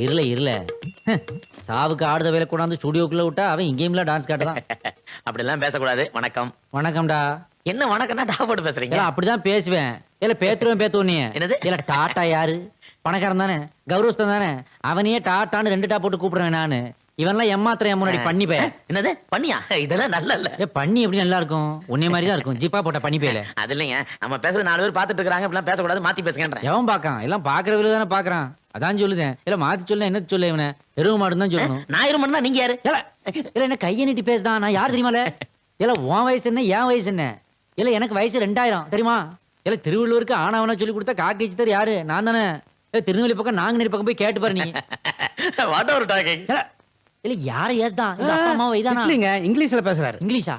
இல்ல இருல சாவுக்கு ஆடுத வேலை கொண்டாந்து ஸ்டுடியோக்குள்ள விட்டா அவன் இங்கேயும்ல டான்ஸ் காட்டதான். அப்படிலாம் பேசக்கூடாது. வணக்கம். வணக்கம்டா. என்ன வணக்கம்னா டா போட்டு பேசுறீங்க? இல்ல அப்படிதான் பேசுவேன். இல்ல பேத்துருவேன் நீ. என்னது? இல்ல டாட்டா யாரு? பணக்காரன் தானே, கௌரவஸ்தான் தானே, அவனையே டாட்டான்னு 2 டா போட்டு கூப்பிடுறேன் நானு. இவன்லாம் எம்மாத்திரம் முன்னாடி பண்ணி பே. என்னது பண்ணியா? இதெல்லாம் நல்ல இல்ல. பண்ணி எப்படி நல்லா இருக்கும்? உன்னை மாதிரி தான் இருக்கும். ஜிப்பா போட்ட பண்ணி பேல. அது இல்லைங்க, நம்ம பேசுறது 4 பேர் பாத்துட்டு இருக்காங்க. இப்படிலாம் பேசக்கூடாது, மாத்தி பேசுங்கன்றேன். எவன் பாக்கான்? எல்லாம் பாக்குறவங்க தானே பாக்குறான். அதான் சொல்லுதேன். இல்ல மாத்தி சொல்ல என்ன சொல்ல இவனை? எருவு மாடுன்னு தான் சொல்லணும். நான் இருமன்னா நீங்க யாரு? இல்ல என்ன கையை நீட்டி பேசுதான்? நான் யார் தெரியுமால? இல்ல உன் வயசு என்ன, என் வயசு என்ன? இல்ல எனக்கு வயசு 2000 தெரியுமா? இல்ல திருவள்ளுவருக்கு ஆனாவனா சொல்லி கொடுத்தா காக்கி வச்சுட்டாரு யாரு? நான் தானே. திருநெல்வேலி பக்கம் நாங்குநேரி பக்கம் போய் கேட்டு பாரு நீ. What ever talking. இல்ல யார ஏசுதான்? அப்பா அம்மா வைதானா? இங்கிலீஷ்ல பேசுறாரு. இங்கிலீஷா?